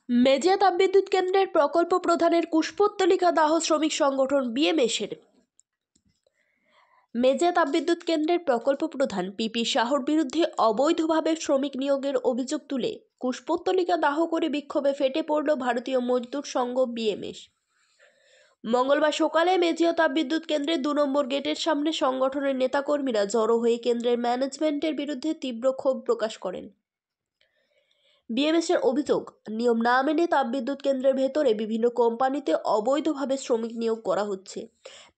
মেজিয়া তাপবিদ্যুৎ কেন্দ্রের প্রকল্প প্রধানের কুশপুত্তলিকা দাহ শ্রমিক সংগঠন বিএমএসের মেজিয়া তাপবিদ্যুৎ কেন্দ্রের প্রকল্প প্রধান পিপি সাহর বিরুদ্ধে অবৈধভাবে শ্রমিক নিয়োগের অভিযোগ তুলে কুশপুত্তলিকা দাহ করে বিক্ষোভে ফেটে পড়ল ভারতীয় মজদুর সংঘ বিএমএস। মঙ্গলবার সকালে মেজিয়া তাপবিদ্যুৎ কেন্দ্রের 2 নম্বর গেটের সামনে সংগঠনের নেতাকর্মীরা জড়ো হয়ে কেন্দ্রের ম্যানেজমেন্টের বিরুদ্ধে তীব্র ক্ষোভ প্রকাশ করেন। বিএমএসের অভিযোগ, নিয়ম না মেনে তাপবিদ্যুৎ কেন্দ্রের ভেতরে বিভিন্ন কোম্পানিতে অবৈধভাবে শ্রমিক নিয়োগ করা হচ্ছে।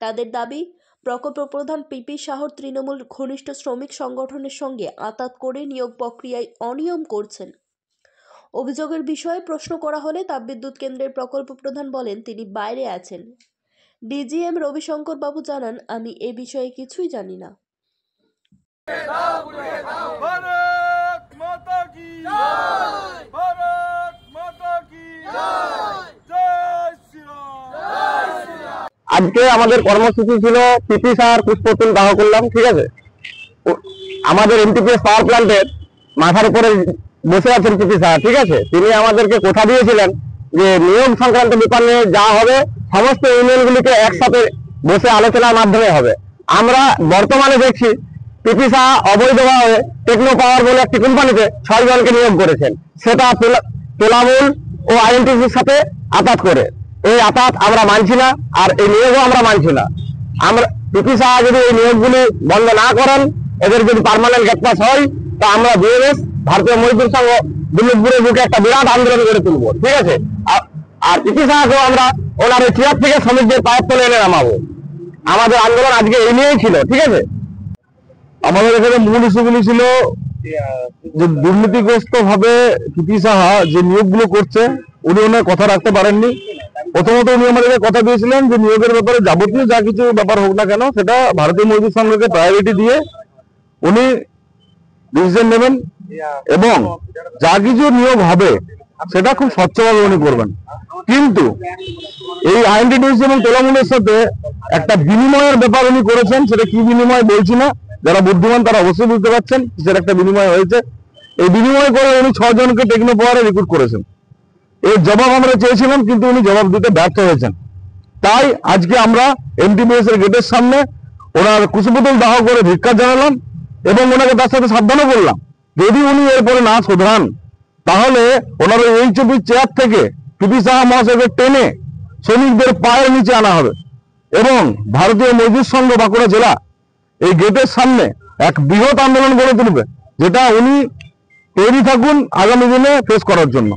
তাদের দাবি, প্রকল্প প্রধান পিপি সাহর তৃণমূল ঘনিষ্ঠ শ্রমিক সংগঠনের সঙ্গে আঁতাত করে নিয়োগ প্রক্রিয়ায় অনিয়ম করছেন। অভিযোগের বিষয়ে প্রশ্ন করা হলে তাপবিদ্যুৎ কেন্দ্রের প্রকল্প প্রধান বলেন তিনি বাইরে আছেন। ডিজিএম রবিশঙ্কর বাবু জানান, আমি এ বিষয়ে কিছুই জানি না। আজকে আমাদের কর্মসূচি ছিল পিপি সার কুশপুত্তলিকা দাহ করলাম, ঠিক আছে। আমাদের এমটিপিএস পাওয়ার প্ল্যান্টের মাথার উপরে বসে আছেন পিপি সার, ঠিক আছে। তিনি আমাদেরকে কথা দিয়েছিলেন যে নিয়োগ সংক্রান্ত ব্যাপার নিয়ে যা হবে সমস্ত ইউনিয়নগুলিকে একসাথে বসে আলোচনার মাধ্যমে হবে। আমরা বর্তমানে দেখছি পিপি সাহা অবৈধভাবে টেকনো পাওয়ার বলে একটি কোম্পানিতে 6 জনকে নিয়োগ করেছেন, সেটা তোলামূল ও আইএনটিসির সাথে আঘাত করে। এই আঘাত আমরা মানছি না, আর এই নিয়োগও আমরা মানছি না। আমরা পিপি সাহা যদি এই নিয়োগগুলি বন্ধ না করেন, এদের যদি পার্মানেন্ট গেট পাস হয়, তা আমরা বিএমএস ভারতীয় মজদুর সংঘ দিল্লিপুরের বুকে একটা বিরাট আন্দোলন করে তুলবো, ঠিক আছে। আর পিপি সাহাকেও আমরা ওনার চেয়ার থেকে শ্রমিকদের পায়ের তলে এনে নামাবো। আমাদের আন্দোলন আজকে এই নিয়েই ছিল, ঠিক আছে। আমাদের এখানে মূল ইস্যুগুলি ছিল যে দুর্নীতিগ্রস্ত ভাবে পিপি সাহা যে নিয়োগগুলো করছে, উনি ওনার কথা রাখতে পারেননি। প্রথমত উনি আমাদেরকে কথা দিয়েছিলেন যে নিয়োগের ব্যাপারে যাবতীয় যা কিছু ব্যাপার হোক না কেন, সেটা ভারতীয় মজদুর সংঘকে প্রায়োরিটি দিয়ে উনি ডিসিশন নেবেন, এবং যা কিছু নিয়োগ হবে সেটা খুব স্বচ্ছভাবে উনি করবেন। কিন্তু এই আইএনটিটিসি এবং তোলামূলের সাথে একটা বিনিময়ের ব্যাপার উনি করেছেন, সেটা কি বিনিময় বলছি না, যারা বুদ্ধিমান তারা অবশ্যই বুঝতে পারছেন সেটা একটা বিনিময় হয়েছে। এই বিনিময় করে উনি 6 জনকে টেকনো পাওয়ারে রিক্রুট করেছেন। এর জবাব আমরা চেয়েছিলাম, কিন্তু উনি জবাব দিতে ব্যর্থ হয়েছেন। তাই আজকে আমরা এমটিপিএস এর গেটের সামনে ওনার কুশপুত্তলিকা দাহ করে ধিক্কার জানালাম, এবং ওনাকে তার সাথে সাবধানও করলাম, যদি উনি এরপরে না শোধরান তাহলে ওনার এইচওপি চেয়ার থেকে পিপি সাহা মহাশয়কে টেনে শ্রমিকদের পায়ের নিচে আনা হবে, এবং ভারতীয় মজদুর সংঘ বাঁকুড়া জেলা এই গেটের সামনে এক বৃহৎ আন্দোলন গড়ে তুলবে, যেটা উনি তৈরি থাকুন আগামী দিনে ফেস করার জন্য।